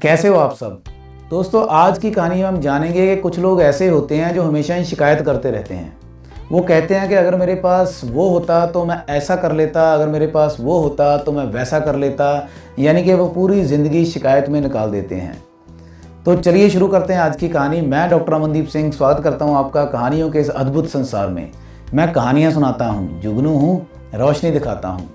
कैसे हो आप सब। दोस्तों, आज की कहानी में हम जानेंगे कि कुछ लोग ऐसे होते हैं जो हमेशा ही शिकायत करते रहते हैं। वो कहते हैं कि अगर मेरे पास वो होता तो मैं ऐसा कर लेता, अगर मेरे पास वो होता तो मैं वैसा कर लेता। यानी कि वो पूरी ज़िंदगी शिकायत में निकाल देते हैं। तो चलिए शुरू करते हैं आज की कहानी। मैं डॉक्टर अमनदीप सिंह स्वागत करता हूँ आपका कहानियों के इस अद्भुत संसार में। मैं कहानियाँ सुनाता हूँ, जुगनू हूँ, रोशनी दिखाता हूँ।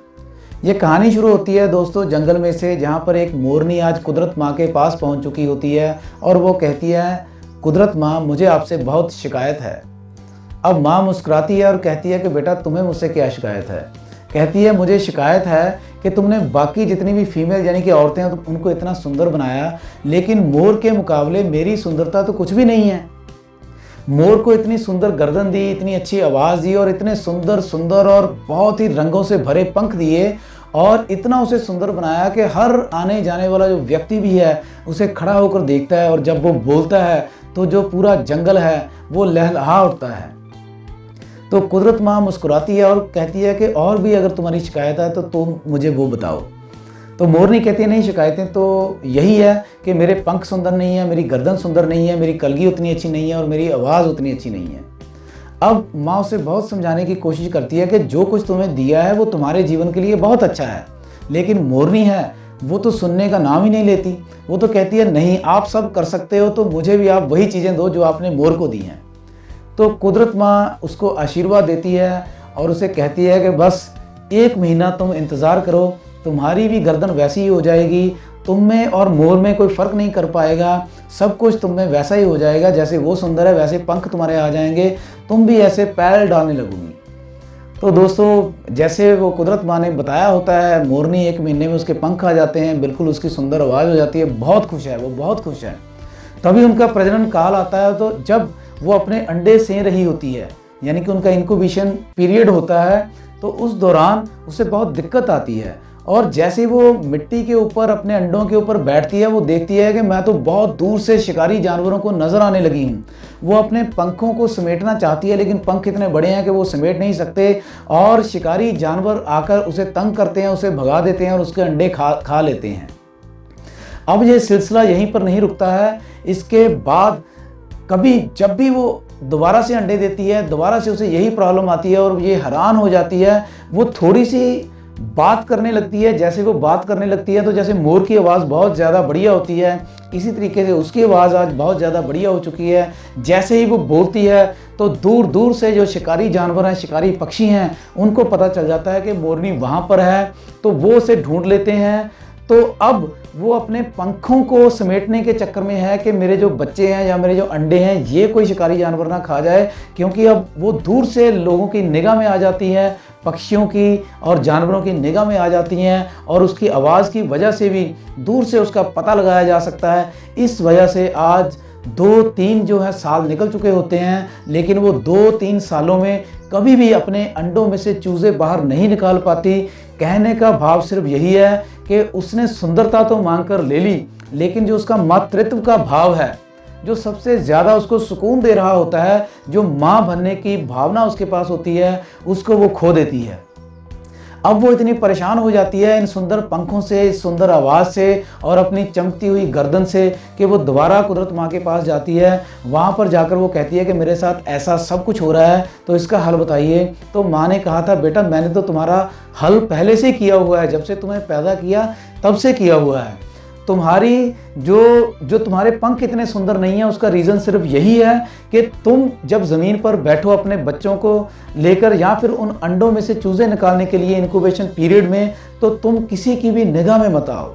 ये कहानी शुरू होती है दोस्तों जंगल में से, जहाँ पर एक मोरनी आज कुदरत माँ के पास पहुँच चुकी होती है और वो कहती है, कुदरत माँ मुझे आपसे बहुत शिकायत है। अब माँ मुस्कुराती है और कहती है कि बेटा तुम्हें मुझसे क्या शिकायत है। कहती है मुझे शिकायत है कि तुमने बाकी जितनी भी फीमेल यानी कि औरतें हैं उनको इतना सुंदर बनाया, लेकिन मोर के मुकाबले मेरी सुंदरता तो कुछ भी नहीं है। मोर को इतनी सुंदर गर्दन दी, इतनी अच्छी आवाज़ दी और इतने सुंदर सुंदर और बहुत ही रंगों से भरे पंख दिए और इतना उसे सुंदर बनाया कि हर आने जाने वाला जो व्यक्ति भी है उसे खड़ा होकर देखता है, और जब वो बोलता है तो जो पूरा जंगल है वो लहलहा उठता है। तो कुदरत माँ मुस्कुराती है और कहती है कि और भी अगर तुम्हारी शिकायत है तो तुम मुझे वो बताओ। तो मोरनी कहती है नहीं, शिकायतें तो यही है कि मेरे पंख सुंदर नहीं है, मेरी गर्दन सुंदर नहीं है, मेरी कलगी उतनी अच्छी नहीं है और मेरी आवाज़ उतनी अच्छी नहीं है। अब माँ उसे बहुत समझाने की कोशिश करती है कि जो कुछ तुम्हें दिया है वो तुम्हारे जीवन के लिए बहुत अच्छा है, लेकिन मोरनी है वो तो सुनने का नाम ही नहीं लेती। वो तो कहती है नहीं, आप सब कर सकते हो तो मुझे भी आप वही चीज़ें दो जो आपने मोर को दी हैं। तो कुदरत माँ उसको आशीर्वाद देती है और उसे कहती है कि बस 1 महीना तुम इंतज़ार करो, तुम्हारी भी गर्दन वैसी ही हो जाएगी, तुम में और मोर में कोई फ़र्क नहीं कर पाएगा, सब कुछ तुम में वैसा ही हो जाएगा, जैसे वो सुंदर है वैसे पंख तुम्हारे आ जाएंगे, तुम भी ऐसे पैर डालने लगोगी। तो दोस्तों, जैसे वो कुदरत माँ ने बताया होता है, मोरनी 1 महीने में उसके पंख आ जाते हैं, बिल्कुल उसकी सुंदर आवाज़ हो जाती है, बहुत खुश है, वो बहुत खुश है। तभी उनका प्रजनन काल आता है। तो जब वो अपने अंडे सें रही होती है, यानी कि उनका इंक्यूबेशन पीरियड होता है, तो उस दौरान उसे बहुत दिक्कत आती है। और जैसे वो मिट्टी के ऊपर अपने अंडों के ऊपर बैठती है, वो देखती है कि मैं तो बहुत दूर से शिकारी जानवरों को नज़र आने लगी हूँ। वो अपने पंखों को समेटना चाहती है, लेकिन पंख इतने बड़े हैं कि वो समेट नहीं सकते और शिकारी जानवर आकर उसे तंग करते हैं, उसे भगा देते हैं और उसके अंडे खा लेते हैं। अब ये सिलसिला यहीं पर नहीं रुकता है। इसके बाद कभी जब भी वो दोबारा से अंडे देती है, दोबारा से उसे यही प्रॉब्लम आती है और ये हैरान हो जाती है। वो थोड़ी सी बात करने लगती है। जैसे वो बात करने लगती है तो जैसे मोर की आवाज़ बहुत ज़्यादा बढ़िया होती है, इसी तरीके से उसकी आवाज़ आज बहुत ज़्यादा बढ़िया हो चुकी है। जैसे ही वो बोलती है तो दूर दूर से जो शिकारी जानवर हैं, शिकारी पक्षी हैं, उनको पता चल जाता है कि मोरनी वहाँ पर है, तो वो उसे ढूंढ लेते हैं। तो अब वो अपने पंखों को समेटने के चक्कर में है कि मेरे जो बच्चे हैं या मेरे जो अंडे हैं ये कोई शिकारी जानवर ना खा जाए, क्योंकि अब वो दूर से लोगों की निगाह में आ जाती है, पक्षियों की और जानवरों की निगाह में आ जाती हैं, और उसकी आवाज़ की वजह से भी दूर से उसका पता लगाया जा सकता है। इस वजह से आज 2-3 जो है साल निकल चुके होते हैं, लेकिन वो 2-3 सालों में कभी भी अपने अंडों में से चूज़े बाहर नहीं निकाल पाती। कहने का भाव सिर्फ यही है कि उसने सुंदरता तो मांग कर ले ली, लेकिन जो उसका मातृत्व का भाव है, जो सबसे ज़्यादा उसको सुकून दे रहा होता है, जो माँ बनने की भावना उसके पास होती है, उसको वो खो देती है। अब वो इतनी परेशान हो जाती है इन सुंदर पंखों से, इस सुंदर आवाज़ से और अपनी चमकती हुई गर्दन से कि वो दोबारा कुदरत माँ के पास जाती है। वहाँ पर जाकर वो कहती है कि मेरे साथ ऐसा सब कुछ हो रहा है, तो इसका हल बताइए। तो माँ ने कहा था, बेटा मैंने तो तुम्हारा हल पहले से किया हुआ है, जब से तुम्हें पैदा किया तब से किया हुआ है। तुम्हारी जो तुम्हारे पंख इतने सुंदर नहीं है, उसका रीज़न सिर्फ यही है कि तुम जब ज़मीन पर बैठो अपने बच्चों को लेकर या फिर उन अंडों में से चूज़े निकालने के लिए इंक्यूबेशन पीरियड में, तो तुम किसी की भी निगाह में मत आओ।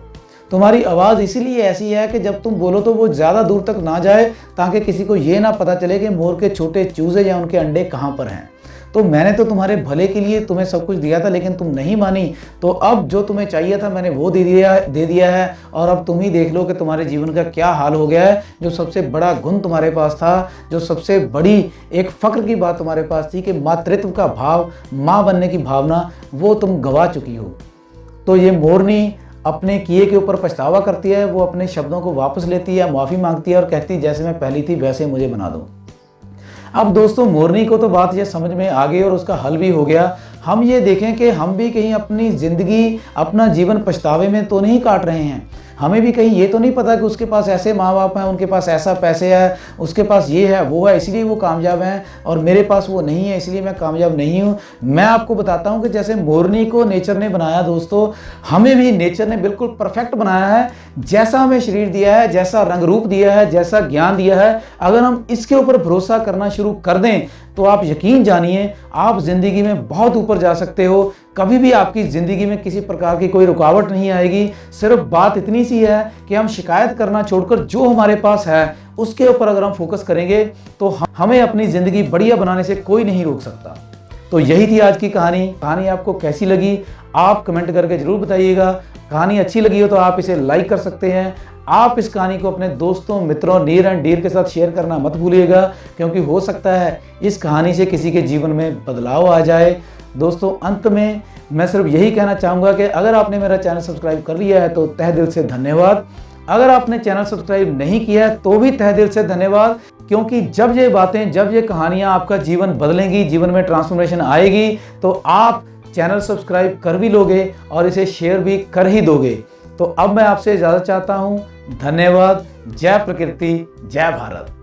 तुम्हारी आवाज़ इसीलिए ऐसी है कि जब तुम बोलो तो वो ज़्यादा दूर तक ना जाए, ताकि किसी को ये ना पता चले कि मोर के छोटे चूज़े या उनके अंडे कहाँ पर हैं। तो मैंने तो तुम्हारे भले के लिए तुम्हें सब कुछ दिया था, लेकिन तुम नहीं मानी, तो अब जो तुम्हें चाहिए था मैंने वो दे दिया है, और अब तुम ही देख लो कि तुम्हारे जीवन का क्या हाल हो गया है। जो सबसे बड़ा गुण तुम्हारे पास था, जो सबसे बड़ी एक फ़ख्र की बात तुम्हारे पास थी कि मातृत्व का भाव, माँ बनने की भावना, वो तुम गवा चुकी हो। तो ये मोरनी अपने किए के ऊपर पछतावा करती है, वो अपने शब्दों को वापस लेती है, माफ़ी मांगती है और कहती है जैसे मैं पहली थी वैसे मुझे बना दो। अब दोस्तों, मोरनी को तो बात ये समझ में आ गई और उसका हल भी हो गया। हम ये देखें कि हम भी कहीं अपनी ज़िंदगी, अपना जीवन पछतावे में तो नहीं काट रहे हैं। हमें भी कहीं ये तो नहीं पता कि उसके पास ऐसे माँ बाप हैं, उनके पास ऐसा पैसे है, उसके पास ये है वो है इसलिए वो कामयाब हैं और मेरे पास वो नहीं है इसलिए मैं कामयाब नहीं हूँ। मैं आपको बताता हूँ कि जैसे मोरनी को नेचर ने बनाया दोस्तों, हमें भी नेचर ने बिल्कुल परफेक्ट बनाया है। जैसा हमें शरीर दिया है, जैसा रंग रूप दिया है, जैसा ज्ञान दिया है, अगर हम इसके ऊपर भरोसा करना शुरू कर दें तो आप यकीन जानिए आप जिंदगी में बहुत ऊपर जा सकते हो। कभी भी आपकी जिंदगी में किसी प्रकार की कोई रुकावट नहीं आएगी। सिर्फ बात इतनी सी है कि हम शिकायत करना छोड़कर जो हमारे पास है उसके ऊपर अगर हम फोकस करेंगे तो हमें अपनी जिंदगी बढ़िया बनाने से कोई नहीं रोक सकता। तो यही थी आज की कहानी आपको कैसी लगी आप कमेंट करके जरूर बताइएगा। कहानी अच्छी लगी हो तो आप इसे लाइक कर सकते हैं। आप इस कहानी को अपने दोस्तों, मित्रों, नियर एंड डियर के साथ शेयर करना मत भूलिएगा, क्योंकि हो सकता है इस कहानी से किसी के जीवन में बदलाव आ जाए। दोस्तों, अंत में मैं सिर्फ यही कहना चाहूँगा कि अगर आपने मेरा चैनल सब्सक्राइब कर लिया है तो तहे दिल से धन्यवाद। अगर आपने चैनल सब्सक्राइब नहीं किया है तो भी तहे दिल से धन्यवाद, क्योंकि जब ये बातें, जब ये कहानियाँ आपका जीवन बदलेंगी, जीवन में ट्रांसफॉर्मेशन आएगी, तो आप चैनल सब्सक्राइब कर भी लोगे और इसे शेयर भी कर ही दोगे। तो अब मैं आपसे इजाज़त चाहता हूँ। धन्यवाद। जय प्रकृति, जय भारत।